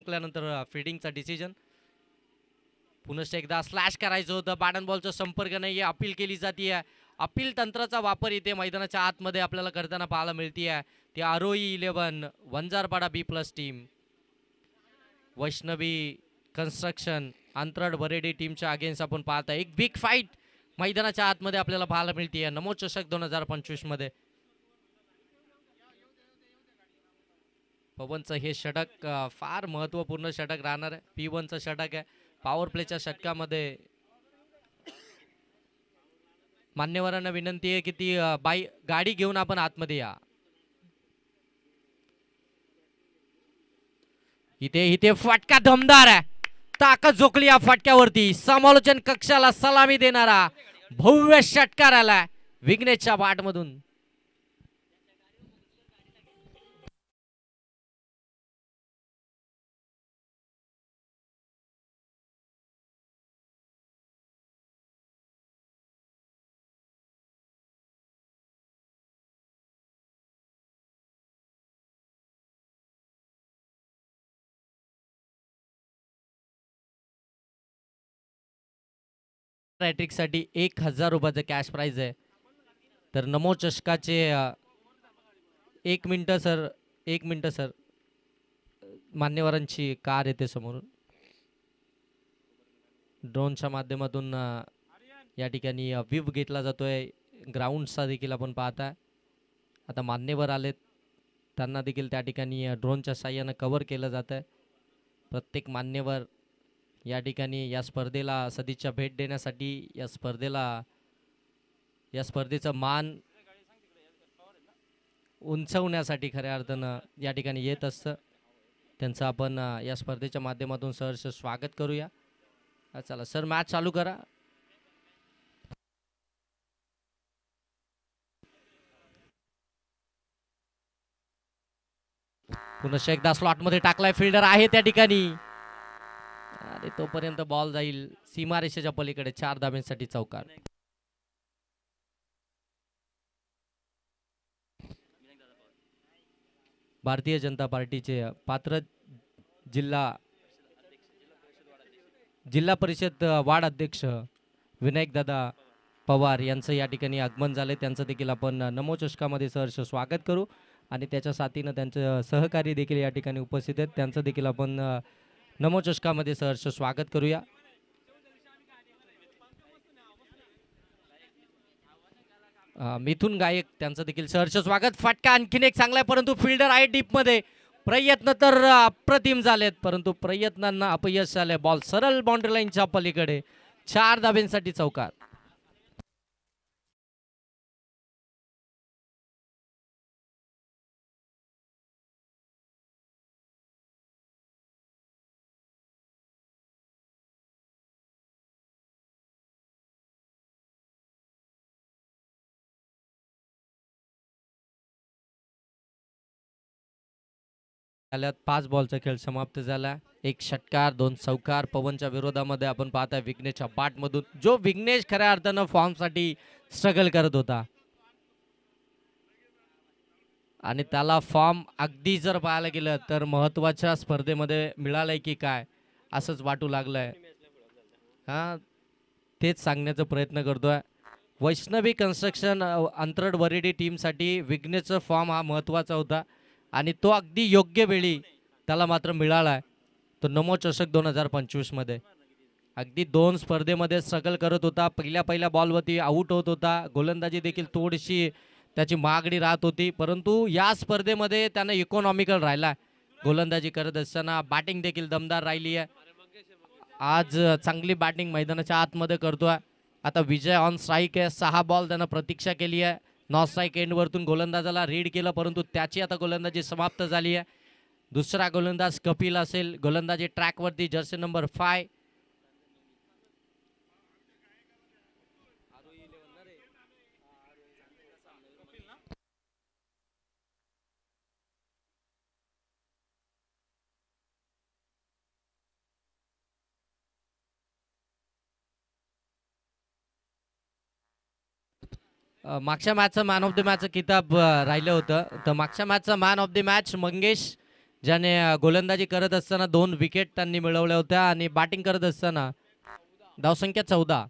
हुकल्यानंतर फिल्डिंगचा decision. पुनश्च एकदा slash करायचं होतं, बॅट बॉलचा संपर्क नाही, अपील केली जाते. अपील तंत्राचा वापर इथे मैदानाच्या आतमध्ये आपल्याला करताना पाहायला मिळते. ती आरोही 11 Vanjarpada B+ team Vaishnavi construction अंतरड Baredi टीमच्या अगेन्स्ट आपण पाहता एक बिग फाईट मैदानाच्या आतमध्ये आपल्याला पाहायला मिळते. नमो चषक 2025 मध्ये पवनचं हे षटक फार महत्वपूर्ण षटक राहणार आहे. P1चं षटक आहे. पॉवर प्लेच्या षटकामध्ये मान्यवरांना विनंती आहे की ती गाडी घेऊन आपण आतमध्ये या. इथे इथे फटका दमदार आहे. ताकद झोकली या फटक्यावरती. समालोचन कक्षाला सलामी देणारा भव्य षटकार आला विघ्नेशच्या बॅटमधून. हॅट्रिक साठी 1000 रुपयाचं कॅश प्राइज आहे. तर नमो चषकाचे 1 मिनिट सर मान्यवरांची कार येते समोरून. ड्रोनच्या माध्यमातून या ठिकाणी व्ह्यू घेतला जातोय. ग्राउंडचा देखील आपण पाहता. आता मान्यवर आलेत, त्यांना देखील त्या ठिकाणी ड्रोनच्या साह्यानं कव्हर केलं जात आहे. प्रत्येक मान्यवर या ठिकाणी या स्पर्धेला सदिच्छा भेट देण्यासाठी या स्पर्धेचं मान उंचवण्यासाठी खऱ्या अर्थानं या ठिकाणी येत असतं. त्यांचं आपण या स्पर्धेच्या माध्यमातून सहर्ष स्वागत करूया. चला सर, मॅच चालू करा. पुन्हा एकदा स्लॉट मध्ये टाकलाय. फिल्डर आहे त्या ठिकाणी आणि तोपर्यंत बॉल जाईल सीमारेषेच्या पलीकडे. 4 धाब्यांसाठी चौकार. भारतीय जनता पार्टीचे पात्र जिल्हा परिषद वार्ड अध्यक्ष विनायक दादा पवार यांचं या ठिकाणी आगमन झाले. त्यांचं देखील आपण नमो चषकामध्ये सहर्ष स्वागत करू आणि त्याच्या साथीनं त्यांचं सहकारी देखील या ठिकाणी उपस्थित आहेत. त्यांचं देखील आपण नमो चषकामध्ये सहर्ष स्वागत करूया. मिथुन गायक त्यांचं देखील सहर्ष स्वागत. फटका आणखीन एक चांगला आहे, परंतु फिल्डर आहे डीप मध्ये. प्रयत्न तर अप्रतिम झालेत, परंतु प्रयत्नांना अपयश आले. बॉल सरळ बाउंड्री लाईनच्या पलीकडे. 4 धाब्यांसाठी चौकार. आल्यात 5 बॉलचा खेळ समाप्त झाला. 1 षटकार 2 चौकार. पवनच्या विरोधामध्ये आपण पाहताय विघ्नेशच्या बॅटमधून, जो विघ्नेश खऱ्या अर्थानं फॉर्म साठी स्ट्रगल करत होता आणि त्याला फॉर्म अगदी जर पाहायला गेलं तर महत्वाच्या स्पर्धेमध्ये मिळालंय की काय असंच वाटू लागलंय. तेच सांगण्याचा प्रयत्न करतोय. वैष्णवी कन्स्ट्रक्शन अंतरड वरेडी टीमसाठी विघ्नेशचा फॉर्म हा महत्वाचा होता आणि तो अगदी योग्य वेळी त्याला मात्र मिळाला. तो नमो चषक 2025 मध्ये अगदी 2 स्पर्धेमध्ये स्ट्रगल करत होता. पहिल्या बॉलवरती आउट होत होता. गोलंदाजी देखील थोडीशी त्याची मागणी राहत होती, परंतु या स्पर्धेमध्ये त्यानं इकॉनॉमिकल राहिला. गोलंदाजी करत असताना बॅटिंग देखील दमदार राहिली आहे. आज चांगली बॅटिंग मैदानाच्या आतमध्ये करतोय. आता विजय ऑन स्ट्राईक आहे. 6 बॉल त्यानं प्रतीक्षा केली आहे. नॉन स्ट्राईक एंडवरतून गोलंदाजाला रीड केलं, परंतु त्याची आता गोलंदाजी समाप्त झाली आहे. दुसरा गोलंदाज कपिल असेल. गोलंदाजी ट्रॅकवरती जर्सी नंबर 5. मागच्या मॅचचं मॅन ऑफ द मॅचचं किताब राहिलं होतं. तर मागच्या मॅचचा man of the match Mangesh ज्याने गोलंदाजी करत असताना 2 विकेट त्यांनी मिळवल्या होत्या आणि बॅटिंग करत असताना धावसंख्या 14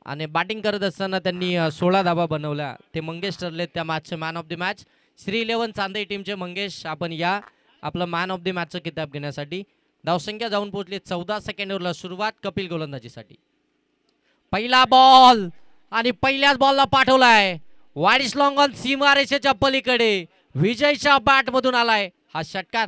आणि बॅटिंग करत असताना त्यांनी 16 धावा बनवल्या. ते मंगेश ठरले त्या मॅचचे man of the match. Shri 11 Chandai टीमचे मंगेश आपण या आपलं मॅन ऑफ द मॅचचा किताब घेण्यासाठी. धावसंख्या जाऊन पोहोचली 14 सेकंडवरला सुरुवात कपिल गोलंदाजीसाठी. पहिला बॉल आणि पहिल्याच बॉलला पाठवलाय वाईड लॉंग ऑन सीमारेषेच्या पलीकडे. विजयच्या बॅट मधून आलाय हा षटकार.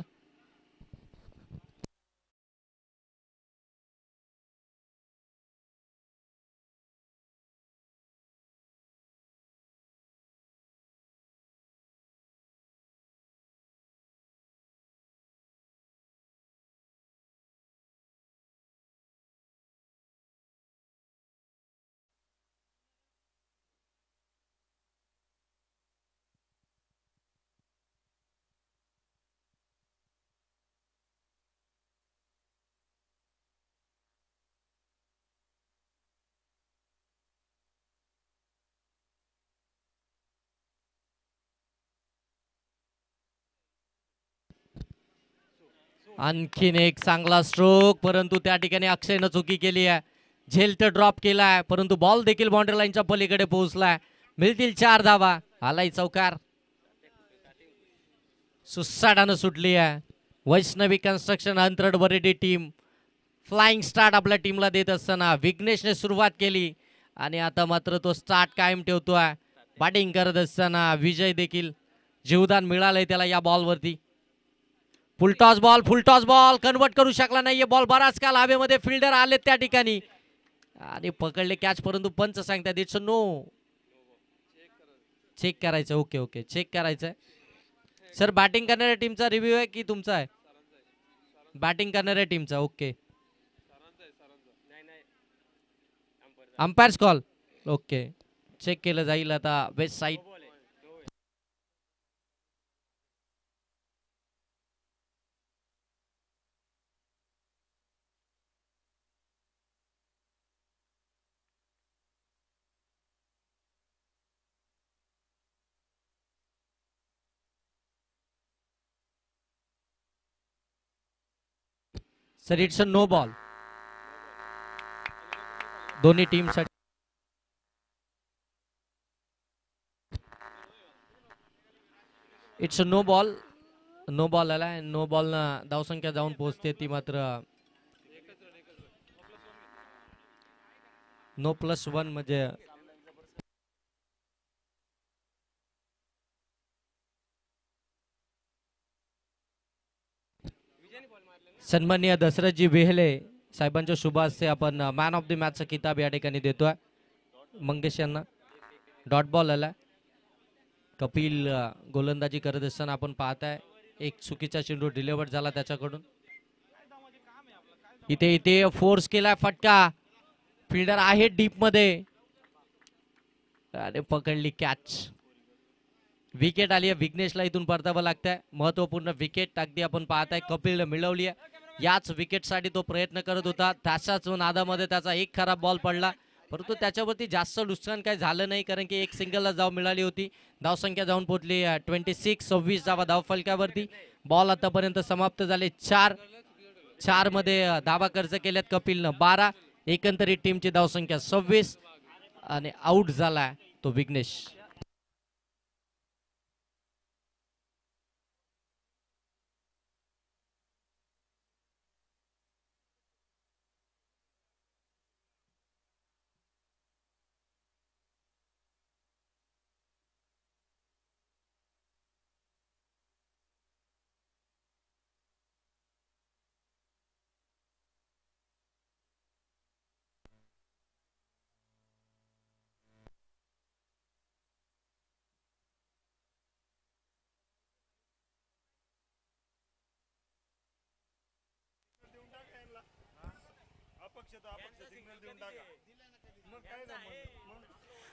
आणखीन एक चांगला स्ट्रोक, परंतु त्या ठिकाणी अक्षयनं चुकी केली आहे. झेल तर ड्रॉप केलाय परंतु बॉल देखील बाउंड्री लाईनच्या पलीकडे पोहोचलाय. मिळतील 4 धावा. आलाय चौकार. सुसाटानं सुटली आहे. वैष्णवी कन्स्ट्रक्शन अंतरड वरेडी टीम फ्लाइंग स्टार्ट आपल्या टीमला देत असताना विघ्नेशने सुरुवात केली आणि आता मात्र तो स्टार्ट कायम ठेवतोय. बॅटिंग करत असताना विजय देखील जीवदान मिळालंय त्याला या बॉलवरती. फुलटॉस बॉल कन्वर्ट करू शकला नाहीये. बॉल बराच काल हवेमध्ये फिल्डर आले त्या ठिकाणी आणि पकडले कॅच, परंतु पंच सांगतात इट्स नो. चेक करायचं. ओके ओके चेक करायचंय. सर बॅटिंग करणाऱ्या टीमचा रिव्ह्यू आहे की तुमचा आहे? बॅटिंग करणाऱ्या टीमचा. Okay umpire's call. Okay check केलं जाईल आता waist side. Sir it's a no ball दोन्ही टीम साठी. इट्स अ नो बॉल आला. नो बॉल ना धावसंख्या जाऊन पोहोचते ती मात्र नो +1 म्हणजे सन्माननीय दशरथजी वेहले साहेबांच्या शुभ हस्ते आपण मॅन ऑफ द मॅचचा किताब या ठिकाणी देतोय मंगेश यांना. डॉट बॉल आला. कपिल गोलंदाजी करत असताना आपण पाहताय एक चुकीचा चेंडू डिलिव्हर झाला त्याच्याकडून. इथे फोर्स केलाय फटका. फिल्डर आहे डीप मध्ये आणि पकडली कॅच. विकेट आली आहे. विघ्नेशला इथून परतावं लागतंय. महत्वपूर्ण विकेट अगदी आपण पाहताय कपिल मिळवली आहे. याच विकेटसाठी तो प्रयत्न करत होता. त्याच्याच नादामध्ये त्याचा एक खराब बॉल पडला, परंतु त्याच्यावरती जास्त नुकसान काही झालं नाही कारण की एक सिंगलला धाव मिळाली होती. धावसंख्या जाऊन पोहोचली 26 धावा धावफलकावरती. बॉल आतापर्यंत समाप्त झाले 4 मध्ये धावा खर्च केल्यात कपिलनं 12. एकंदरीत टीमची धावसंख्या 26 आणि आउट झालाय तो विघ्नेश.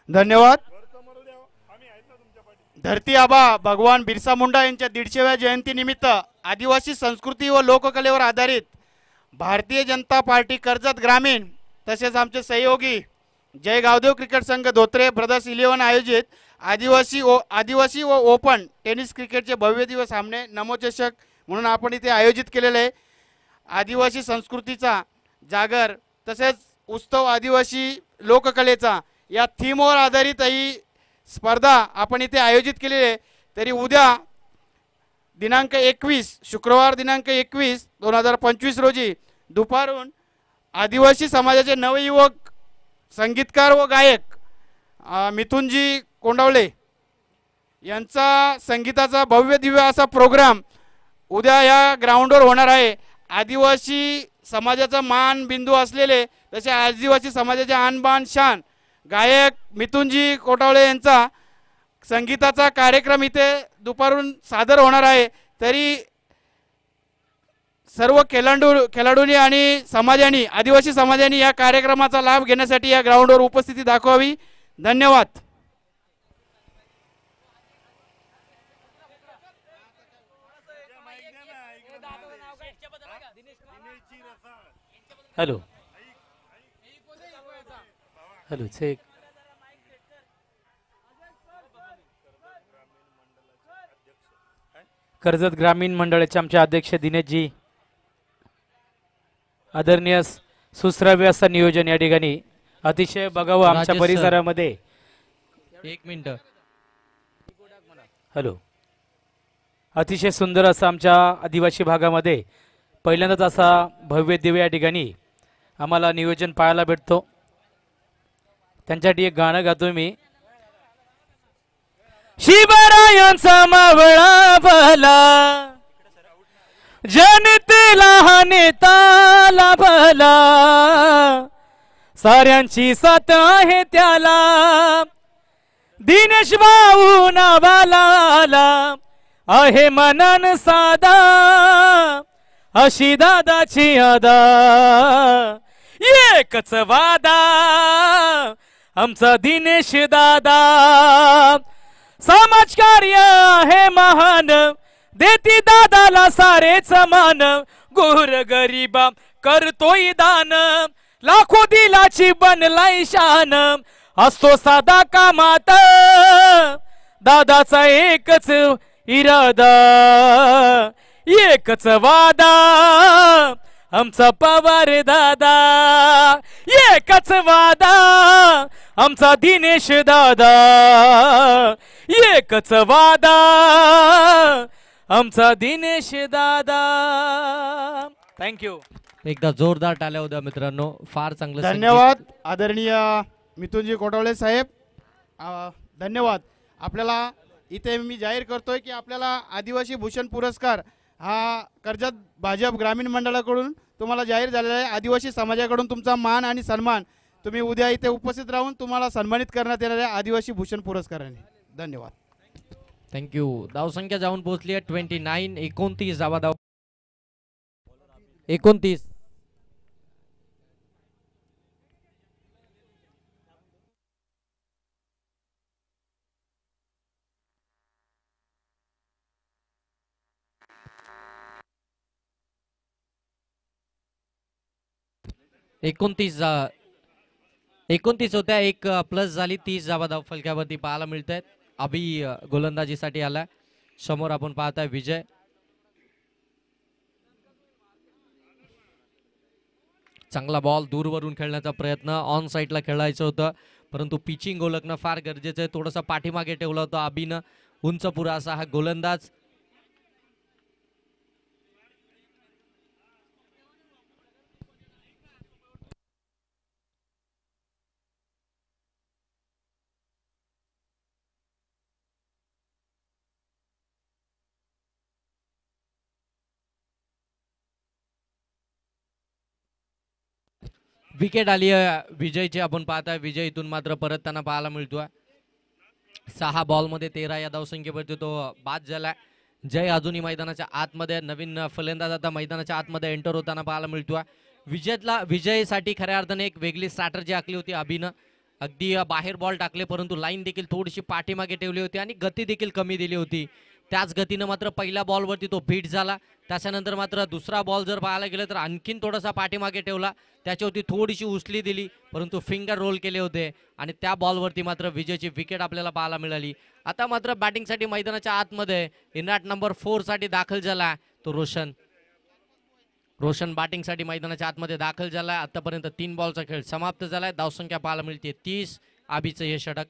धन्यवाद. धरती आबा भगवान बिरसा मुंडा यांच्या 150व्या जयंतीनिमित्त आदिवासी संस्कृती व लोककलेवर आधारित भारतीय जनता पार्टी कर्जत ग्रामीण तसेच आमचे सहयोगी जय गावदेव क्रिकेट संघ धोत्रे ब्रदर्स 11 आयोजित आदिवासी व ओपन टेनिस क्रिकेटचे भव्य दिवस सामने नमोचषक म्हणून आपण इथे आयोजित केलेलं आहे. आदिवासी संस्कृतीचा जागर तसेच उत्सव आदिवासी लोककलेचा या थीमवर आधारित ही स्पर्धा आपण इथे आयोजित केलेली आहे. तरी उद्या दिनांक 21 शुक्रवार दिनांक 21 2025 रोजी दुपारून आदिवासी समाजाचे नवयुवक संगीतकार व गायक मिथुनजी कोंडावळे यांचा संगीताचा भव्य दिव्य असा प्रोग्राम उद्या या ग्राउंडवर होणार आहे. आदिवासी समाजाचा मान बिंदू असलेले तसे आदिवासी समाजाचे आणबाण शान गायक मिथुनजी कोटावळे यांचा संगीताचा कार्यक्रम इथे दुपारून सादर होणार आहे. तरी सर्व खेळाडूंनी आणि समाजाने आदिवासी समाजाने या कार्यक्रमाचा लाभ घेण्यासाठी या ग्राउंडवर उपस्थिती दाखवावी. धन्यवाद. Hello hello check. कर्जत ग्रामीण मंडळाचे आमचे अध्यक्ष दिनेशजी, आदरणीय सुश्राव्य असं नियोजन या ठिकाणी अतिशय बघावं आमच्या राजेश सर. परिसरामध्ये. 1 मिनिट. हॅलो. अतिशय सुंदर असं आमच्या आदिवासी भागामध्ये पहिल्यांदाच असा भव्य दिव्य या ठिकाणी आम्हाला नियोजन पाहायला भेटतो. त्यांच्यासाठी एक गाणं गातोय मी. शिवरायांचा मावळा भला जनतेला हा नेताला भला साऱ्यांची साथ आहे त्याला दिनेश भाऊ नावाला आला आहे मनन साधा अशी दादाची अदा एकच वादा आमचा दिनेश दादा समाजकार्य आहे महान देती दादाला सारेच मान गोर गरीबा करतोय दान लाखो दिलाची बनलाय शान असतो साधा कामात दादाचा एकच इरादा एकच वादा आमचा पवार दादा एकच वादा आमचा दिनेश दादा एकच वादा आमचा दिनेश दादा. थँक्यू. एकदा जोरदार टाळ्या होत्या मित्रांनो. फार चांगलं धन्यवाद आदरणीय मिथुनजी कोटावळे साहेब. धन्यवाद. आपल्याला इथे मी जाहीर करतोय की आपल्याला आदिवासी भूषण पुरस्कार हा कर्जत भाजप ग्रामीण मंडळाकडून तुम्हाला जाहीर झालेला आहे. आदिवासी समाजाकडून तुमचा मान आणि सन्मान तुम्ही उद्या इथे उपस्थित राहून तुम्हाला सन्मानित करण्यात येणार आहे आदिवासी भूषण पुरस्काराने. धन्यवाद. थँक्यू. धावसंख्या जाऊन पोहोचली आहे 29. 29 धावा धाव 29. एकोणतीस होत्या. एक प्लस झाली. 30 धावा धाव फलक्यावरती पाहायला मिळत आहेत. अभि गोलंदाजीसाठी आलाय. समोर आपण पाहताय विजय. चांगला बॉल दूरवरून खेळण्याचा प्रयत्न. ऑन साईडला खेळायचं होतं परंतु पिचिंग ओळखणं फार गरजेचं आहे. थोडंसं पाठीमागे ठेवलं होतं अभिनं. उंच पुरा असा हा गोलंदाज. विकेट आली आहे विजयची. आपण पाहताय विजय इथून मात्र परत त्यांना पाहायला मिळतोय. 6 बॉलमध्ये 13 या धावसंख्येवरती तो बाद झालाय. जय अजूनही मैदानाच्या आतमध्ये. नवीन फलंदाज आता मैदानाच्या आतमध्ये एंटर होताना पाहायला मिळतोय. विजयसाठी खऱ्या अर्थाने एक वेगळी स्ट्रॅटर्जी आखली होती अभिनं. अगदी बाहेर बॉल टाकले परंतु लाईन देखील थोडीशी पाठीमागे ठेवली होती आणि गती देखील कमी दिली होती. त्याच गतीनं मात्र पहिल्या बॉलवरती तो बीट झाला. त्याच्यानंतर मात्र दुसरा बॉल जर पाहायला गेलं तर आणखीन थोडासा पाठीमागे ठेवला. त्याच्यावरती थोडीशी उचली दिली परंतु फिंगर रोल केले होते आणि त्या बॉलवरती मात्र विजयची विकेट आपल्याला पाहायला मिळाली. आता मात्र बॅटिंगसाठी मैदानाच्या आतमध्ये इनाट नंबर 4 साठी दाखल झाला. तो रोशन बॅटिंगसाठी मैदानाच्या आतमध्ये दाखल झालाय. आतापर्यंत 3 बॉलचा खेळ समाप्त झालाय. धावसंख्या पाहायला मिळते 30. आबीचं हे षटक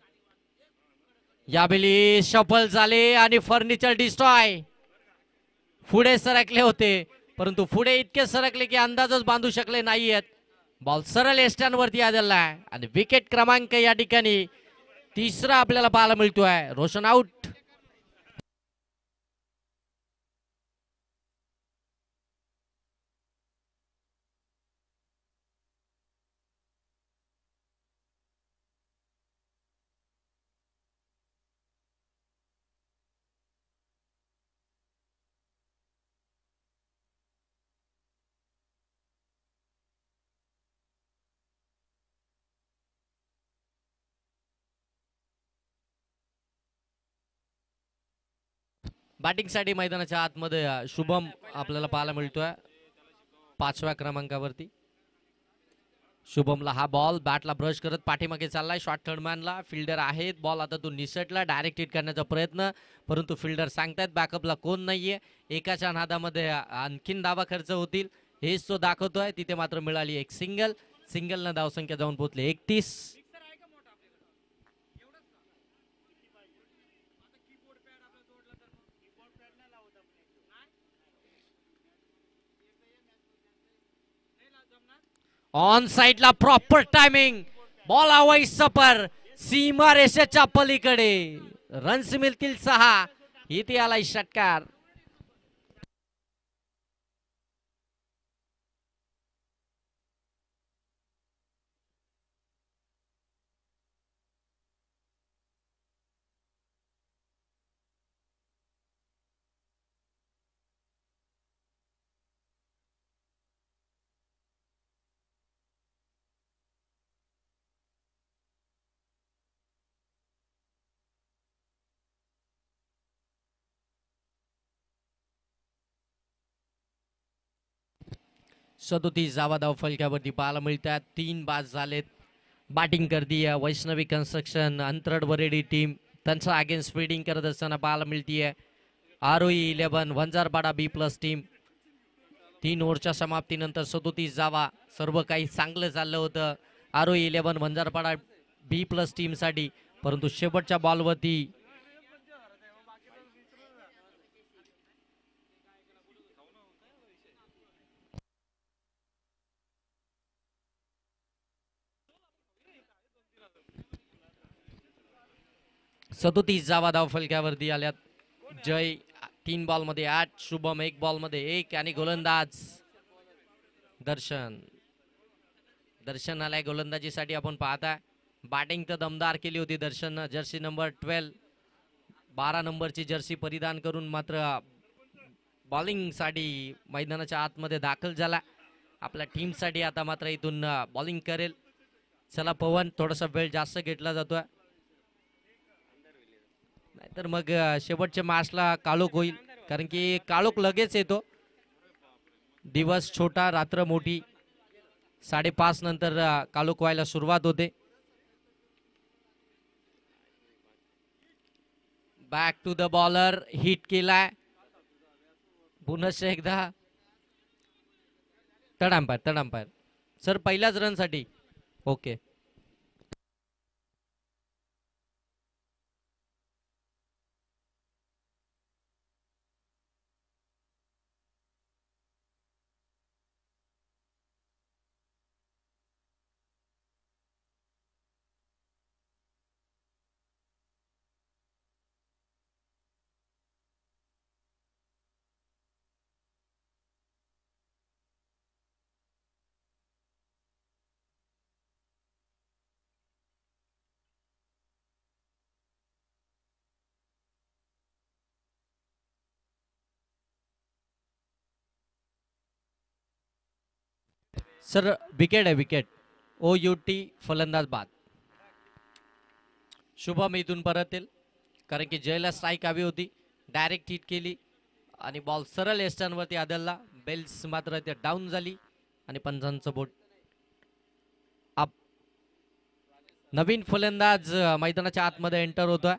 यावेळी सफल झाले आणि फर्निचर डिस्ट्रॉय पुढे सरकले होते, परंतु पुढे इतके सरकले की अंदाजच बांधू शकले नाहीयेत. बॉल सरळ एस्टँडवरती आलेला आहे आणि विकेट क्रमांक या ठिकाणी 3रा आपल्याला पाहायला मिळतोय. रोशन आउट. बॅटिंगसाठी मैदानाच्या आतमध्ये शुभम आपल्याला पाहायला मिळतोय 5व्या क्रमांकावरती. शुभमला हा बॉल बॅटला ब्रश करत पाठीमागे चाललाय. शॉर्ट थर्डमॅनला फिल्डर आहेत. बॉल आता तो निसटला. डायरेक्ट हिट करण्याचा प्रयत्न, परंतु फिल्डर सांगतायत बॅकअपला कोण नाहीये. एकाच्या नादामध्ये आणखीन धावा खर्च होतील हेच तो दाखवतोय. तिथे मात्र मिळाली एक सिंगल न धावसंख्या जाऊन पोहोचले 31. ऑन साइडला प्रॉपर टायमिंग. बॉल हवाई सपर सीमा रेषेच्या पलीकडे. रन्स मिळतील 6. इथे आलाय षटकार. सदोतीस धावा धाव फलक्यावरती पाहायला मिळतात. 3 बाद झालेत. बॅटिंग करती वैष्णवी कन्स्ट्रक्शन अंतरड वरेडी टीम. त्यांचं अगेन्स्ट फील्डिंग करत असताना पाहायला मिळतीये ROE 11 वंजारपाडा B+ टीम. 3 ओव्हरच्या समाप्तीनंतर 37 धावा. सर्व काही चांगलं चाललं होतं ROE 11 वंजारपाडा B+ टीम साठी, परंतु शेवटच्या बॉलवरती सदोतीस धावा धाव फलक्यावरती आल्यात. जय 3 बॉलमध्ये 8, शुभम 1 बॉलमध्ये 1 आणि गोलंदाज दर्शन आलाय गोलंदाजीसाठी. आपण पाहताय बॅटिंग तर दमदार केली होती दर्शन. जर्सी नंबर 12 नंबरची जर्सी परिधान करून मात्र बॉलिंग साठी मैदानाच्या आतमध्ये दाखल झाला. आपल्या टीम साठी आता मात्र इथून बॉलिंग करेल. चला पवन, थोडासा वेळ जास्त घेतला जातोय, नाहीतर मग शेवटच्या मॅचला काळोख होईल. कारण की काळोख लगेच येतो. दिवस छोटा रात्र मोठी. 5:30 नंतर काळोख व्हायला सुरुवात होते. Back to the bowler. Hit केलाय पुन्हा एकदा. थर्ड अंपायर सर पहिल्याच रन साठी. ओके. सर विकेट आहे, विकेट. OUT फलंदाज बाद. शुभम इथून परत येईल कारण की जयला स्ट्राईक हवी होती. डायरेक्ट हिट केली आणि बॉल सरळ एस्टर्नवरती आदळला. बेल्स मात्र ते डाऊन झाली आणि पंचांचं बोट अप. नवीन फलंदाज मैदानाच्या आतमध्ये एंटर होतोय.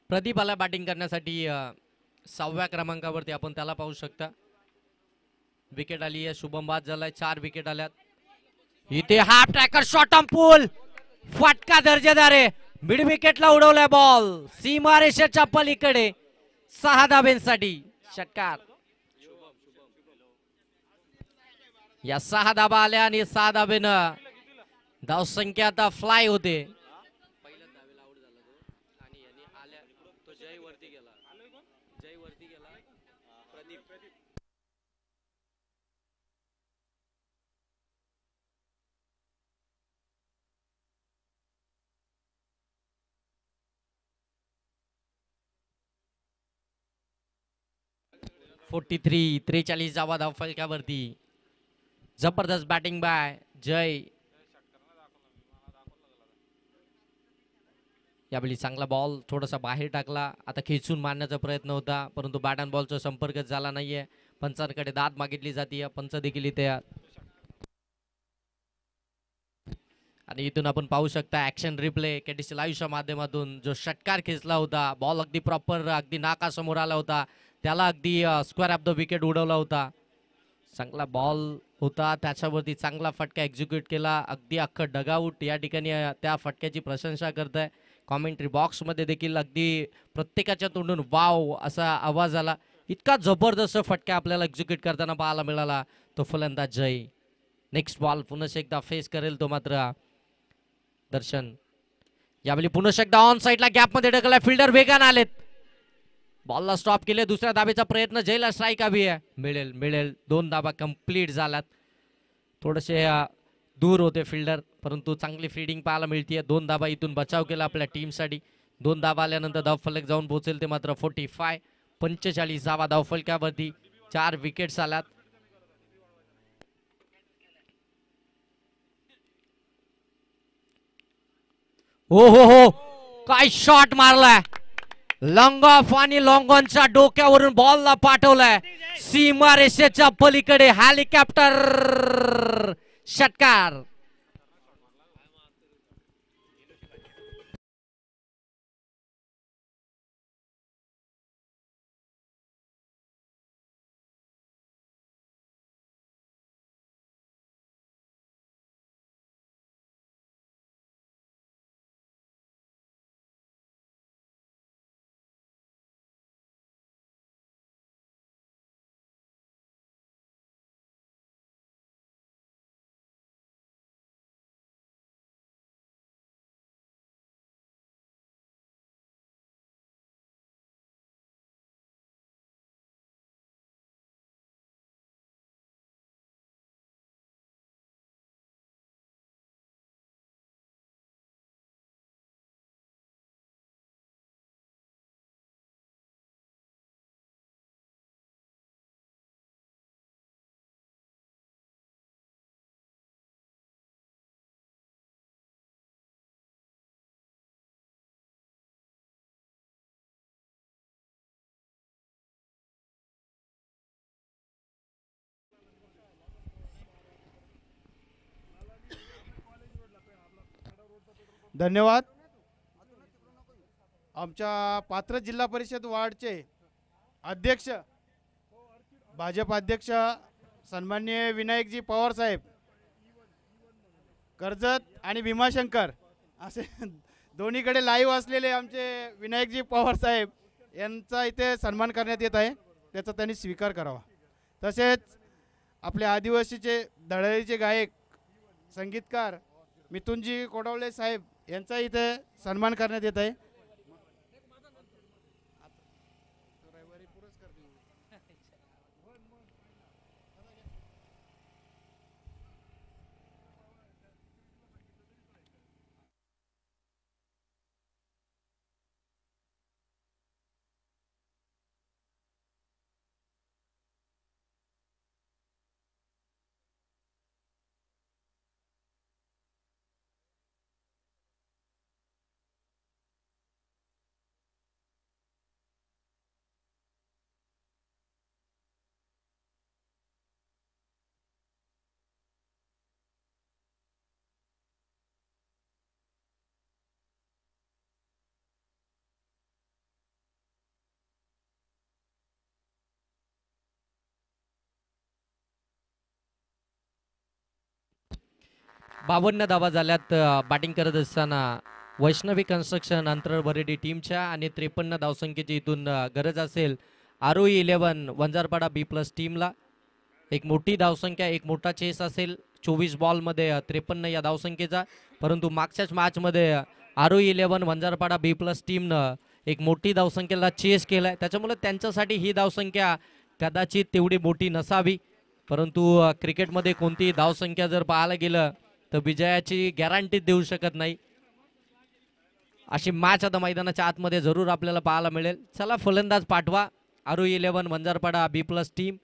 प्रदीप आला बॅटिंग करण्यासाठी 6व्या क्रमांकावरती, आपण त्याला पाहू शकता. विकेट आली आहे, शुभम बाद झालाय, 4 विकेट आल्यात. इथे हाफ ट्रॅकर शॉट ऑन पूल, फटका दर्जेदार आहे. मिड विकेटला उडवलाय बॉल सीमारेषेच्या पलीकडे, 6 धाब्यांसाठी षटकार. या 6 धाबा आल्या आणि 6 धाब्यानं धावसंख्या आता फ्लाय होते. 43 धावा धावफलकावरती. जबरदस्त बॅटिंग बाय जय. यावेळी चांगला बॉल थोडासा बाहेर टाकला, आता खेचून मारण्याचा प्रयत्न होता, परंतु बॅट अँड बॉलचा संपर्क झाला नाहीये. पंचांकडे दाद मागितली जाते, पंच देखील इथे. आणि इथून आपण पाहू शकता ऍक्शन रिप्ले केटीसी लाईव्हच्या माध्यमातून, जो षटकार खेचला होता, बॉल अगदी प्रॉपर अगदी नाकासमोर आला होता, त्याला अगदी स्क्वेअर ऑफ द विकेट उडवला होता. चांगला बॉल होता, त्याच्यावरती चांगला फटका एक्झिक्यूट केला, अगदी अख्खं डगआउट या ठिकाणी त्या फटक्याची प्रशंसा करत आहे. कॉमेंट्री बॉक्समध्ये देखील अगदी प्रत्येकाच्या तोंडून वाव असा आवाज आला. इतका जबरदस्त फटका आपल्याला एक्झिक्यूट करताना पाहायला मिळाला तो फलंदाज जय. नेक्स्ट बॉल पुन्हा एकदा फेस करेल तो मात्र दर्शन. यावेळी पुन्हा एकदा ऑन साइडला गॅप मध्ये ढकलला, फिल्डर वेगान आलेत, बॉलला स्टॉप केले. दुसऱ्या धाबेचा प्रयत्न, जयला स्ट्राईक हवी आहे, मिळेल मिळेल. 2 धाबा कंप्लीट झाल्यात. थोडेसे दूर होते फिल्डर, परंतु चांगली फील्डिंग पाहायला मिळते. 2 धाबा इथून बचाव केला आपल्या टीमसाठी. 2 धाबा आल्यानंतर धावफलक जाऊन पोहोचेल ते मात्र 45 धावा धावफलकावरती. 4 विकेट्स आल्यात. हो हो हो, काय शॉट मारलाय, लॉंग ऑफ आणि लॉंग ऑनच्या डोक्यावरून बॉलला पाठवलाय सीमारेषेच्या पलीकडे. हेलिकॉप्टर षटकार. धन्यवाद. आमच्या पात्र जिल्हा परिषद वार्डचे अध्यक्ष, भाजप अध्यक्ष सन्माननीय विनायकजी पवार साहेब, कर्जत आणि भीमाशंकर असे दोन्हीकडे लाईव्ह असलेले आमचे विनायकजी पवार साहेब यांचा इथे सन्मान करण्यात येत आहे, त्याचा त्यांनी स्वीकार करावा. तसेच आपले आदिवासीचे दळळीचे गायक संगीतकार मिथुनजी कोडवले साहेब यांचा इथे सन्मान करण्यात येत आहे. 52 धावा झाल्यात बॅटिंग करत असताना वैष्णवी कन्स्ट्रक्शन अंतराळ बरेडी टीमच्या आणि 53 धावसंख्येची इथून गरज असेल आरोही 11 वंजारपाडा बी प्लस टीमला. एक मोठी धावसंख्या, एक मोठा चेस असेल 24 बॉलमध्ये 53 या धावसंख्येचा. परंतु मागच्याच मॅचमध्ये आरोही 11 वंजारपाडा बी प्लस टीमनं एक मोठी धावसंख्येला चेस केलाय, त्याच्यामुळे त्यांच्यासाठी ही धावसंख्या कदाचित तेवढी मोठी नसावी. परंतु क्रिकेटमध्ये कोणतीही धावसंख्या जर पाहायला गेलं तर विजयाची गॅरंटी देऊ शकत नाही. अशी मॅच आता मैदानाच्या आतमध्ये जरूर आपल्याला पाहायला मिळेल. चला फलंदाज पाठवा आरोही 11 वंजारपाडा बी प्लस टीम.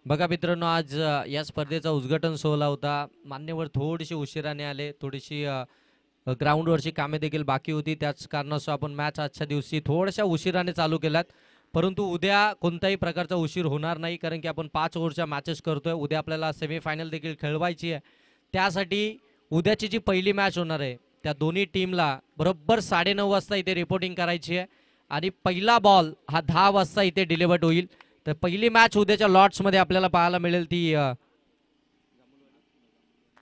बघा मित्रांनो, आज या स्पर्धेचा उद्घाटन सोहळा होता. मान्यवर थोडीशी उशिराने आले, थोडीशी ग्राउंडवरची कामे देखील बाकी होती. त्याच कारणास्तव आपण मॅच आजच्या दिवशी थोड्याशा उशिराने चालू केल्यात. परंतु उद्या कोणत्याही प्रकारचा उशीर होणार नाही, कारण की आपण 5 ओव्हरच्या मॅचेस करतोय. उद्या आपल्याला सेमीफायनल देखील खेळवायची आहे. त्यासाठी उद्याची जी पहिली मॅच होणार आहे त्या दोन्ही टीमला बरोबर 9:30 वाजता इथे रिपोर्टिंग करायची आहे आणि पहिला बॉल हा 10 वाजता इथे डिलिव्हर्ड होईल. तर पहिली मॅच उद्याच्या लॉट्समध्ये आपल्याला पाहायला मिळेल ती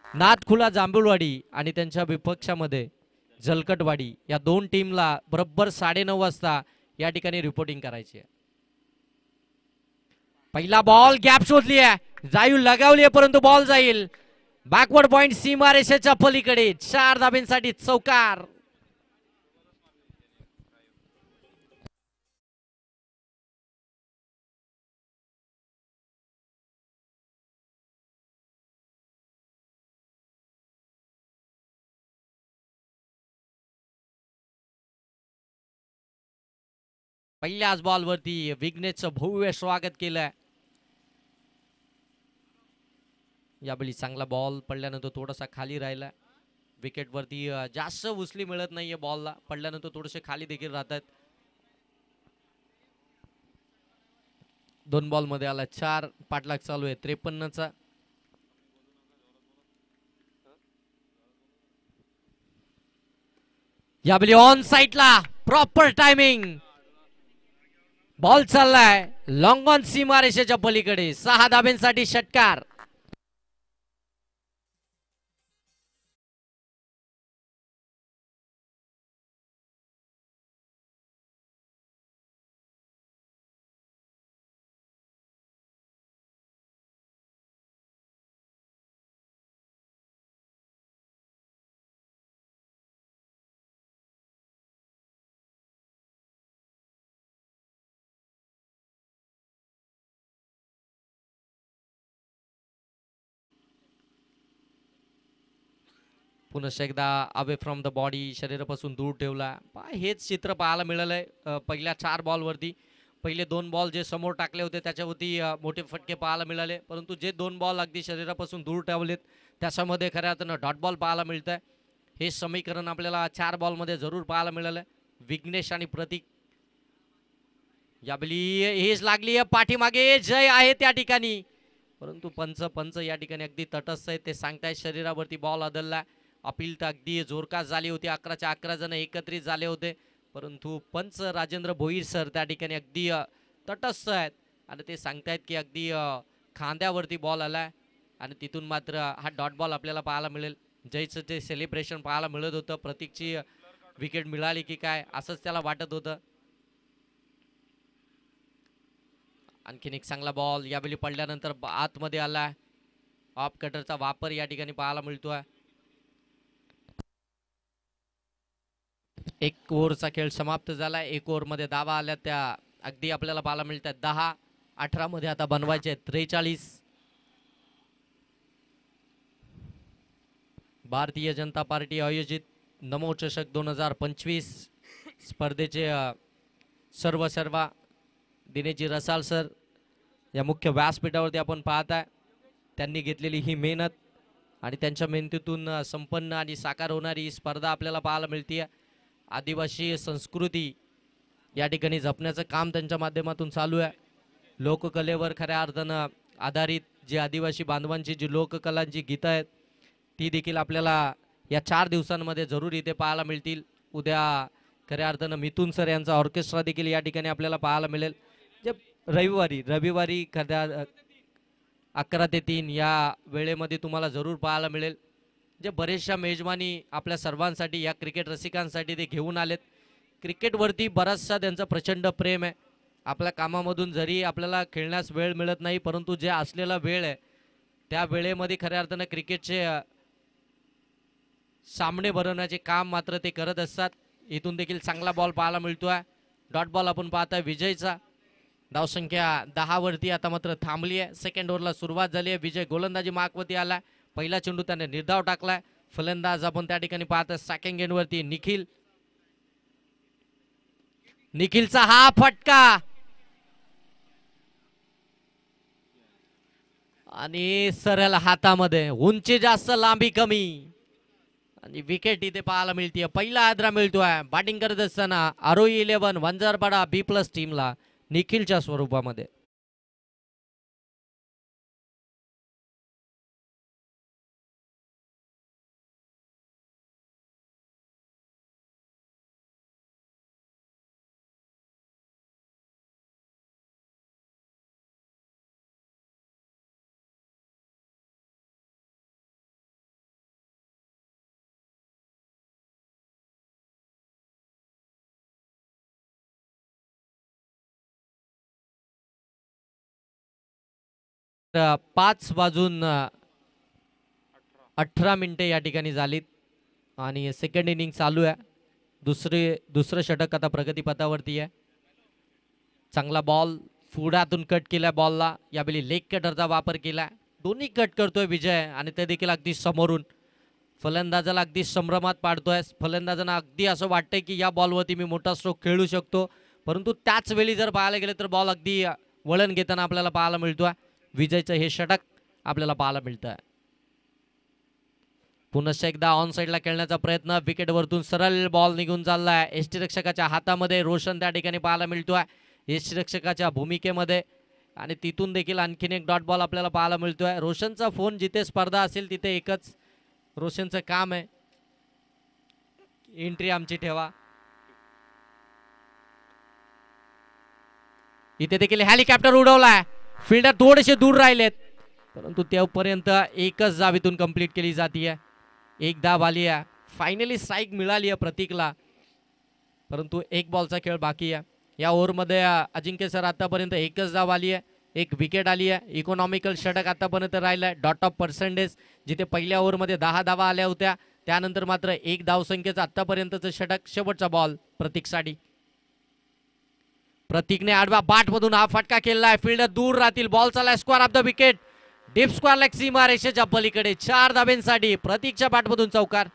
नादखुला जांभूळवाडी आणि त्यांच्या विपक्षामध्ये जलकटवाडी या दोन टीमला बरोबर 9:30 वाजता या ठिकाणी रिपोर्टिंग करायची आहे. पहिला बॉल गॅप शोधली आहे, जाईल लगावली आहे, परंतु बॉल जाईल बॅकवर्ड पॉइंट सीमारेषेच्या पलीकडे. 4 धाब्यांसाठी चौकार. पहिल्याच बॉलवरती विघ्नेशचं भव्य स्वागत केलंय. यावेळी चांगला बॉल पडल्यानंतर थोडासा खाली राहिला. विकेटवरती जास्त उचली मिळत नाहीये, बॉलला पडल्यानंतर थोडेसे खाली देखील राहतात. 2 बॉल मध्ये आला 4. पाठलाग चालू आहे 53चा. यावेळी ऑन साइडला प्रॉपर टायमिंग बॉल चाललाय लॉंग ऑन सीमारेषेच्या पलीकडे. 6 धाब्यांसाठी षटकार. पुन्हा एकदा अवे फ्रॉम द बॉडी, शरीरापासून दूर ठेवला. हेच चित्र पाहायला मिळालंय पहिल्या 4 बॉलवरती. पहिले 2 बॉल जे समोर टाकले होते त्याच्यावरती मोठे फटके पाहायला मिळाले, परंतु जे 2 बॉल अगदी शरीरापासून दूर ठेवलेत त्याच्यामध्ये खऱ्या अर्थानं डॉट बॉल पाहायला मिळत आहे. हे समीकरण आपल्याला 4 बॉलमध्ये जरूर पाहायला मिळालं. विघ्नेश आणि प्रतीक याबली हेच लागली आहे पाठीमागे, जय आहे त्या ठिकाणी, परंतु पंच या ठिकाणी अगदी तटस्थ आहे. ते सांगतायत शरीरावरती बॉल आदळला. अपील तर अगदी जोरकास झाली होती, 11च्या 11 जण एकत्रित झाले होते, परंतु पंच राजेंद्र भोईर सर त्या ठिकाणी अगदी तटस्थ आहेत आणि ते सांगतायत की अगदी खांद्यावरती बॉल आलाय आणि तिथून मात्र हा डॉट बॉल आपल्याला पाहायला मिळेल. जयचं ते सेलिब्रेशन पाहायला मिळत होतं, प्रतीकची विकेट मिळाली की काय असंच त्याला वाटत होतं. आणखीन एक चांगला बॉल यावेळी पडल्यानंतर आतमध्ये आलाय. ऑफ कटरचा वापर या ठिकाणी पाहायला मिळतोय. एक ओव्हरचा खेळ समाप्त झाला. एक ओव्हरमध्ये धावा आल्या त्या अगदी आपल्याला पाहायला मिळतात 10-18 मध्ये आता बनवायचे 43. भारतीय जनता पार्टी आयोजित नमो चषक 2025 स्पर्धेचे सर्व दिनेशजी रसाळ सर या मुख्य व्यासपीठावरती आपण पाहताय. त्यांनी घेतलेली ही मेहनत आणि त्यांच्या मेहनतीतून संपन्न आणि साकार होणारी ही स्पर्धा आपल्याला पाहायला मिळते. आदिवासी संस्कृती या ठिकाणी जपण्याचं काम त्यांच्या माध्यमातून चालू आहे. लोककलेवर खऱ्या अर्थानं आधारित जी आदिवासी बांधवांची जी लोककलांची गीतं आहेत ती देखील आपल्याला या 4 दिवसांमध्ये जरूर इथे पाहायला मिळतील. उद्या खऱ्या अर्थानं मिथुन सर यांचा ऑर्केस्ट्रा देखील या ठिकाणी आपल्याला पाहायला मिळेल. जे रविवारी खऱ्या 11 ते 3 या वेळेमध्ये तुम्हाला जरूर पाहायला मिळेल. जे बरेचशा मेजवानी आपल्या सर्वांसाठी या क्रिकेट रसिकांसाठी ते घेऊन आलेत. क्रिकेटवरती बराचसा त्यांचा प्रचंड प्रेम आहे. आपल्या कामामधून जरी आपल्याला खेळण्यास वेळ मिळत नाही, परंतु जे असलेला वेळ आहे त्या वेळेमध्ये खऱ्या अर्थानं क्रिकेटचे सामने भरवण्याचे काम मात्र ते करत असतात. इथून देखील चांगला बॉल पाहायला मिळतोय. डॉट बॉल आपण पाहताय विजयचा. धावसंख्या 10 वरती आता मात्र थांबली आहे. सेकंड ओव्हरला सुरुवात झाली आहे. विजय गोलंदाजी मार्कवरती आलाय. पहिला चेंडू त्याने निर्धाव टाकलाय. फलंदाज आपण त्या ठिकाणी पाहतोय सेकंड एंडवरती निखिलचा हा फटका आणि सरळ हातामध्ये, उंची जास्त लांबी कमी आणि विकेट इथे पाहायला मिळते. पहिला आदरा मिळतोय बॅटिंग करत असताना आरोही 11 वंजारपाडा B+ टीमला निखिलच्या स्वरूपामध्ये. तर 5:18 या ठिकाणी झालीत आणि सेकंड इनिंग चालू आहे. दुसरं षटक आता प्रगतीपथावरती आहे. चांगला बॉल पुढातून कट केला बॉलला. यावेळी लेग कटरचा वापर केला. दोन्ही कट करतोय विजय आणि ते देखील अगदी समोरून. फलंदाजाला अगदी संभ्रमात पाडतोय. फलंदाजांना अगदी असं वाटतंय की या बॉलवरती मी मोठा स्ट्रोक खेळू शकतो, परंतु त्याच वेळी जर पाहायला गेले तर बॉल अगदी वळण घेताना आपल्याला पाहायला मिळतोय. विजयचं हे षटक आपल्याला पाहायला मिळतंय. पुनश्च एकदा ऑन साईडला खेळण्याचा प्रयत्न. विकेटवरतून सरळ बॉल निघून चाललाय. यष्टीरक्षकाच्या हातामध्ये. रोशन त्या ठिकाणी पाहायला मिळतोय यष्टीरक्षकाच्या भूमिकेमध्ये आणि तिथून देखील आणखीन एक डॉट बॉल आपल्याला पाहायला मिळतोय. रोशनचा फोन जिथे स्पर्धा असेल तिथे एकच रोशनचं काम आहे, एंट्री आमची ठेवा. इथे देखील हेलिकॉप्टर उडवलाय. फिल्डर थोडेसे दूर राहिलेत, परंतु तेवपर्यंत एकच धाव इथून कंप्लीट केली जाते. एक धाव आली आहे. फायनली स्ट्राईक मिळाली आहे प्रतीकला, परंतु एक बॉलचा खेळ बाकी आहे. या ओव्हरमध्ये अजिंक्य सर आतापर्यंत एकच धाव आली आहे, एक विकेट आली आहे. इकॉनॉमिकल षटक आतापर्यंत राहिलाय. डॉट ऑफ पर्सेंटेज जिथे पहिल्या ओव्हरमध्ये 10 धावा आल्या होत्या, त्यानंतर मात्र एक धावसंख्येचं आतापर्यंतचं षटक. शेवटचा बॉल प्रतीकसाठी. प्रतीकने आडव्या बाट मधून हा फटका केलाय. फिल्डर दूर राहतील. बॉल चाललाय square of the wicket. Deep square leg सीमा रेषेच्या पलीकडे 4 धाब्यांसाठी प्रतीकच्या बॅटमधून चौकार.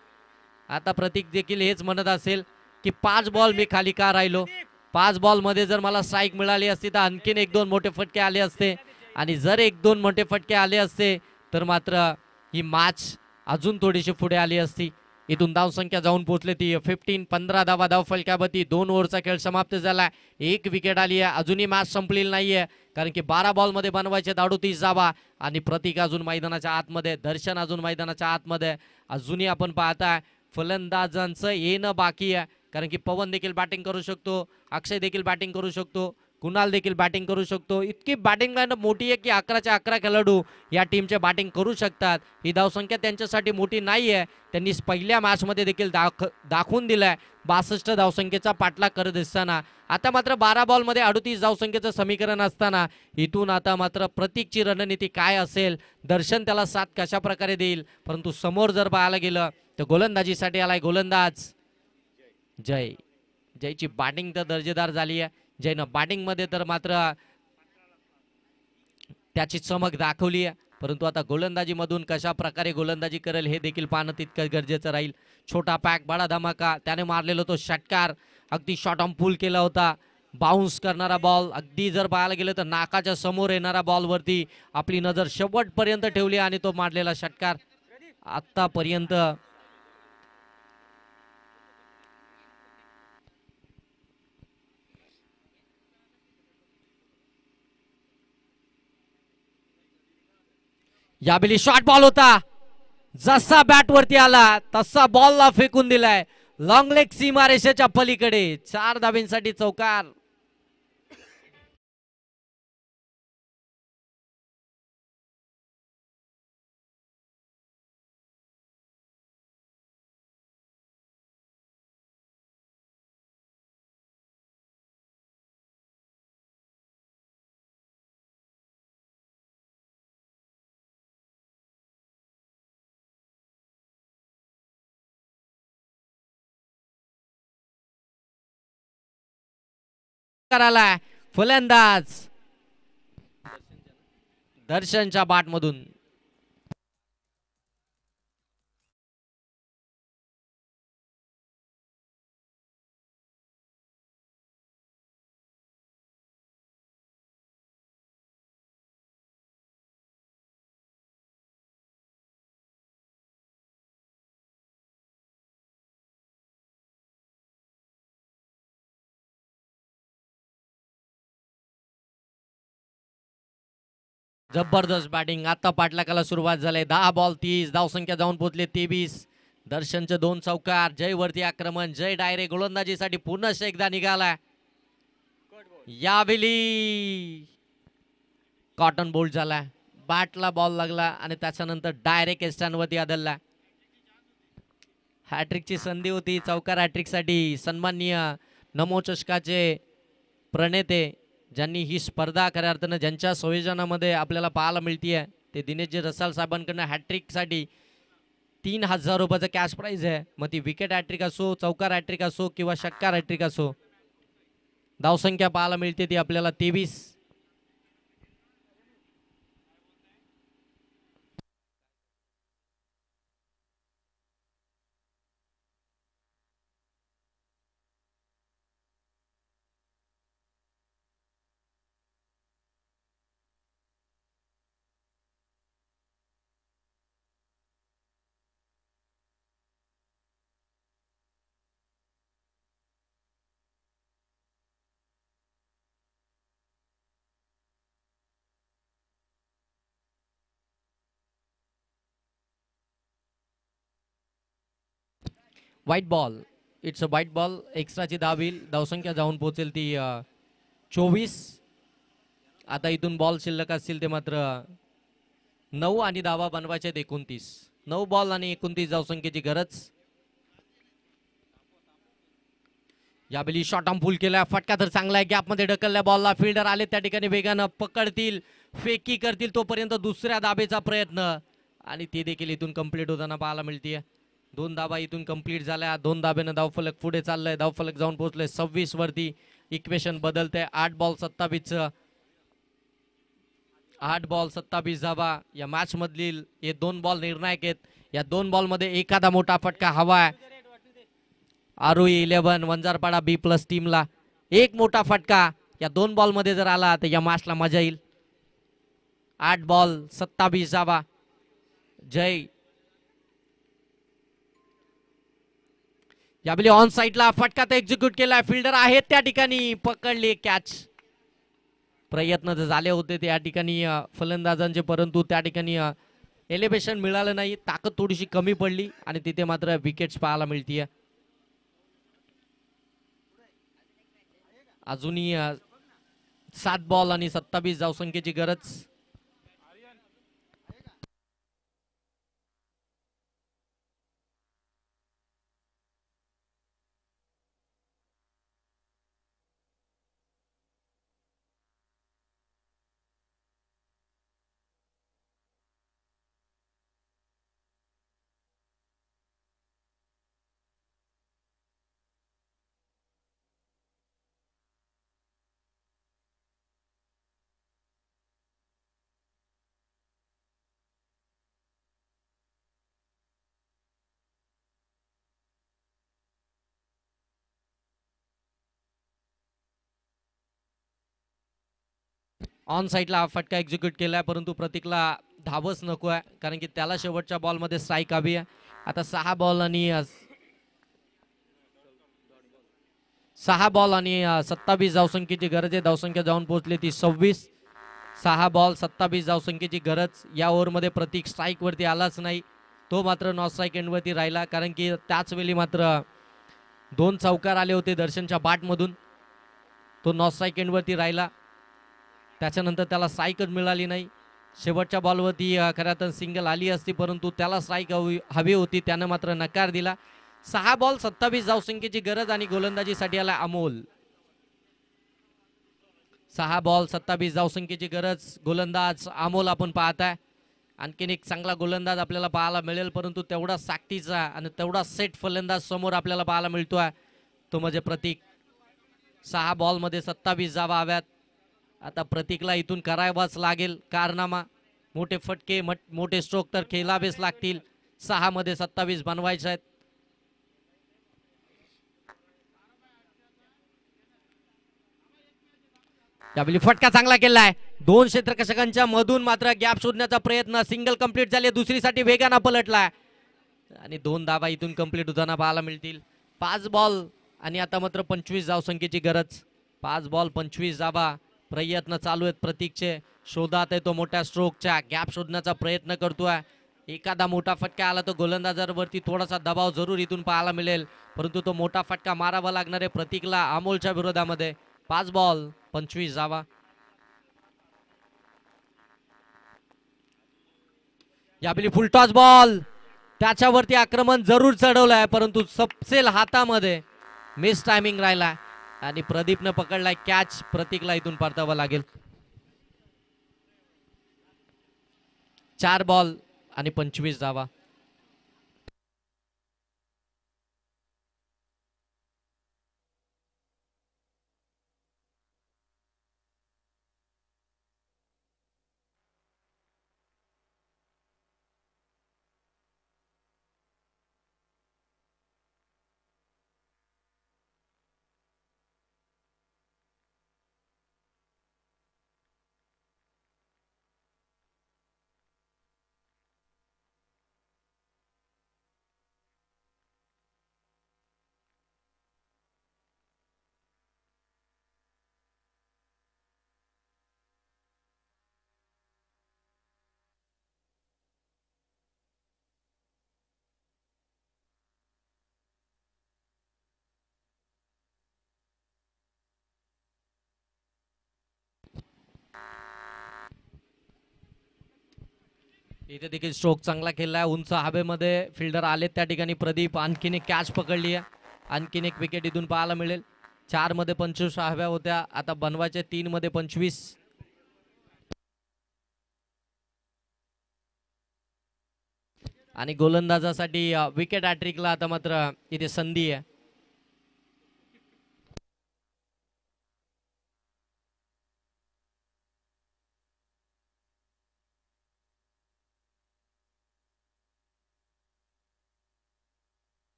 आता प्रतीक देखील हेच म्हणत असेल की 5 बॉल मी खाली का राहिलो. 5 बॉलमध्ये जर मला स्ट्राईक मिळाली असती तर आणखीन 1-2 मोठे फटके आले असते आणि जर 1-2 मोठे फटके आले असते तर मात्र ही मॅच अजून थोडीशी पुढे आली असती. इथून धावसंख्या जाऊन पोहोचली ती 15 धावा धाव फलकावरती. 2 ओव्हरचा खेळ समाप्त झाला. 1 विकेट आली आहे. अजूनही मॅच संपलेली नाहीये कारण की 12 बॉलमध्ये बनवायचे 38 धावा आणि प्रतीक अजून मैदानाच्या आतमध्ये, दर्शन अजून मैदानाच्या आतमध्ये. अजूनही आपण पाहताय फलंदाजांचं येणं बाकी आहे कारण की पवन देखील बॅटिंग करू शकतो, अक्षय देखील बॅटिंग करू शकतो, कुणाल देखील बॅटिंग करू शकतो. इतकी बॅटिंग लाईन मोठी आहे की 11च्या 11 खेळाडू या टीमचे बॅटिंग करू शकतात. ही धावसंख्या त्यांच्यासाठी मोठी नाही आहे. त्यांनी पहिल्या मॅचमध्ये देखील दाखवून दिलाय 62 धावसंख्येचा पाठलाग करत असताना. आता मात्र 12 बॉलमध्ये 38 धावसंख्येचं समीकरण असताना इथून आता मात्र प्रतीकची रणनीती काय असेल, दर्शन त्याला साथ कशा प्रकारे देईल. परंतु समोर जर पाहायला गेलं तर गोलंदाजीसाठी आलाय गोलंदाज जयची बॅटिंग तर दर्जेदार झाली आहे. जयनं बॅटिंगमध्ये तर मात्र त्याची चमक दाखवली आहे. परंतु आता गोलंदाजीमधून कशा प्रकारे गोलंदाजी करेल हे देखील पाहणं तितकं गरजेचं राहील. छोटा पॅक बडा धमाका, त्याने मारलेला तो षटकार अगदी शॉर्ट ऑन पूल केला होता. बाउन्स करणारा बॉल, अगदी जर पाहायला गेलं तर नाकाच्या समोर येणारा बॉलवरती आपली नजर शेवटपर्यंत ठेवली आणि तो मारलेला षटकार आतापर्यंत यावेळी शॉर्ट बॉल होता. जसा बॅट वरती आला तसा बॉलला फेकून दिलाय लॉंग लेग सीमारेषेच्या पलीकडे. 4 धाब्यांसाठी चौकार. करायला फलंदाज दर्शनच्या बाट मधून जबरदस्त बॅटिंग. आता पाठलागाला सुरुवात झाली. 10 बॉल 30 धावसंख्या जाऊन पोहोचले 23. दर्शनचे 2 चौकार. जय वरती आक्रमण. जय डायरेक्ट गोलंदाजीसाठी पुन्हा एकदा निघालाय. यावेळी कॉटन बोल्ट झालाय. बॅटला बॉल लागला आणि त्याच्यानंतर डायरेक्ट स्टँड वरती आदळला. हॅट्रिकची संधी होती. चौकार हॅट्रिक साठी सन्माननीय नमो चषकाचे प्रणेते ज्यांनी ही स्पर्धा खऱ्या अर्थानं ज्यांच्या संयोजनामध्ये आपल्याला पाहायला मिळतीये ते दिनेशजी रसाल साहेबांकडनं हॅट्रिकसाठी 3000 रुपयाचं कॅश प्राइज आहे. मग ती विकेट हॅट्रिक असो, चौकार हॅट्रिक असो किंवा षटकार हॅट्रिक असो. धावसंख्या पाहायला मिळते ती आपल्याला 23. White ball. It's a white ball. एक्स्ट्राची धाव येईल. धावसंख्या जाऊन पोहोचेल ती 24. आता इथून बॉल शिल्लक असतील ते मात्र 9 आणि धावा बनवायचे 29. 9 बॉल आणि 29 धावसंख्येची गरज. यावेळी शॉर्ट ऑन फुल केला. फटका तर चांगला आहे. गॅपमध्ये ढकलल्या बॉलला. फिल्डर आले त्या ठिकाणी वेगानं पकडतील, फेकी करतील तोपर्यंत दुसऱ्या धाबेचा प्रयत्न आणि ते देखील इथून कंप्लीट होताना पाहायला मिळते. 2 धाबा इथून कंप्लीट झाल्या. 2 धाब्यानं धावफलक पुढे चाललंय. धावफलक जाऊन पोहोचलंय 26 वरती. इक्वेशन बदलते. 8 बॉल 27. 8 बॉल 27 धाबा. या मॅच मधील हे 2 बॉल निर्णायक आहेत. या 2 बॉल मध्ये एखादा मोठा फटका हवा आहे. आरोही 11 वंजारपाडा B+ टीमला एक मोठा फटका या 2 बॉलमध्ये जर आला तर या मॅचला मजा येईल. 8 बॉल 27 धावा. जय यावेळी ऑन साईडला फटका तर एक्झिक्यूट केला. फिल्डर आहेत त्या ठिकाणी, पकडली कॅच. प्रयत्न तर झाले होते त्या ठिकाणी फलंदाजांचे, परंतु त्या ठिकाणी एलिव्हेशन मिळालं नाही. ताकद थोडीशी कमी पडली आणि तिथे मात्र विकेट्स पाहायला मिळतीये. अजूनही 7 बॉल आणि 27 धावसंख्येची गरज. ऑन साईडला हा फटका एक्झिक्यूट केलाय, परंतु प्रतीकला धावच नको आहे, कारण की त्याला शेवटच्या बॉलमध्ये स्ट्राईक हवी आहे. आता 6 बॉल आणि 27 धावसंख्येची गरज आहे. धावसंख्या जाऊन पोहोचली ती 26. 6 बॉल 27 धावसंख्येची गरज. या ओव्हरमध्ये प्रतीक स्ट्राईक वरती आलाच नाही. तो मात्र नॉन स्ट्राईक एंडवरती राहिला, कारण की त्याच वेळी मात्र 2 चौकार आले होते दर्शनच्या बॅटमधून. तो नॉन स्ट्राईक एंडवरती राहिला. त्याच्यानंतर त्याला स्ट्राईकच मिळाली नाही. शेवटच्या बॉलवरती खरं तर सिंगल आली असती, परंतु त्याला स्ट्राईक हवी होती, त्यानं मात्र नकार दिला. 6 बॉल 27 धावसंख्येची गरज आणि गोलंदाजीसाठी आला अमोल. 6 बॉल 27 धावसंख्येची गरज. गोलंदाज अमोल आपण पाहताय. आणखीन एक चांगला गोलंदाज आपल्याला पाहायला मिळेल, परंतु तेवढा साक्तीचा आणि तेवढा सेट फलंदाज समोर आपल्याला पाहायला मिळतोय, तो म्हणजे प्रतीक. 6 बॉलमध्ये 27 धावा हव्यात. आता प्रतीकला इथून करावाच लागेल कारनामा. मोठे फटके मोठे स्ट्रोक तर खेळावेच लागतील. 6 मध्ये 27 बनवायचे आहेत. यावेळी फटका चांगला केलाय. 2 क्षेत्ररक्षकांच्या मधून मात्र गॅप शोधण्याचा प्रयत्न. सिंगल कंप्लीट झाले. दुसरीसाठी वेगानं पलटलाय आणि 2 धावा इथून कंप्लीट होताना पाहायला मिळतील. 5 बॉल आणि आता मात्र 25 धावसंख्येची गरज. 5 बॉल 25 धावा. प्रयत्न चालू आहेत प्रतीकचे. शोधात आहे तो मोठ्या स्ट्रोकच्या. गॅप शोधण्याचा प्रयत्न करतोय. एखादा मोठा फटका आला तर गोलंदाजावरती थोडासा दबाव जरूर इथून पाहायला मिळेल, परंतु तो मोठा फटका मारावा लागणार आहे प्रतीकला अमोलच्या विरोधामध्ये. 5 बॉल 25 धावा. यावेळी फुलटॉस बॉल. त्याच्यावरती आक्रमण जरूर चढवलंय, परंतु सपसेल हातामध्ये मिस टायमिंग राहिला आणि प्रदीपनं पकडलाय कॅच. प्रतीकला इथून परतावं लागेल. 4 बॉल आणि 25 धावा. इथे देखील स्ट्रोक चांगला केलाय. उंच हवेमध्ये फिल्डर आले त्या ठिकाणी प्रदीप आणखीन एक कॅच पकडली आहे. आणखीन एक विकेट इथून पाहायला मिळेल. 4 मध्ये 25 हव्या होत्या, आता बनवायचे 3 मध्ये 25. आणि गोलंदाजासाठी विकेट हॅट्रिकला आता मात्र इथे संधी आहे.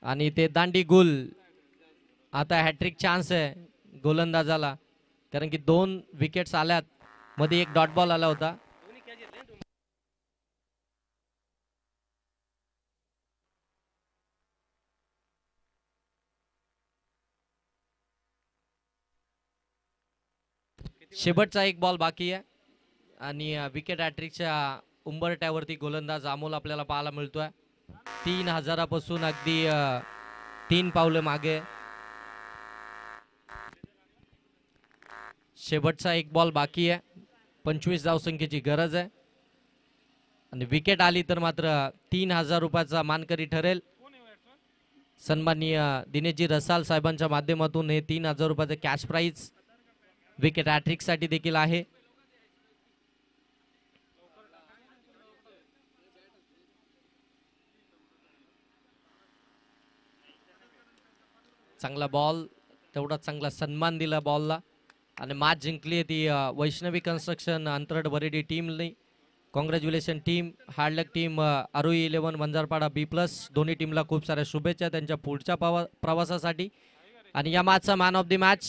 आणि ते दांडी गुल. आता हॅट्रिक चान्स आहे गोलंदाजाला, कारण की 2 विकेट्स आल्यात, मध्ये एक डॉट बॉल आला होता. शेवटचा एक बॉल बाकी आहे आणि विकेट हॅट्रिकच्या उंबरट्यावरती गोलंदाज अमोल आपल्याला पाहायला मिळतोय. 3000 पासून अगदी 3 पावलं मागे. शेवटचा एक बॉल बाकी आहे. 25 धावसंख्येची गरज आहे आणि विकेट आली तर मात्र 3000 रुपयाचा मानकरी ठरेल. सन्माननीय दिनेशजी रसाल साहेबांच्या माध्यमातून हे 3000 रुपयाचे कॅश प्राइज विकेट हॅट्रिक साठी देखील आहे. चांगला बॉल, तेवढा चांगला सन्मान दिला बॉलला आणि मॅच जिंकली ती वैष्णवी कन्स्ट्रक्शन अंतरड बरेडी टीमने. Congratulation team. हार्ड लक टीम आरोही 11 वंजारपाडा B+. दोन्ही टीमला खूप साऱ्या शुभेच्छा त्यांच्या पुढच्या प्रवासासाठी. आणि या मॅचचा मॅन ऑफ द मॅच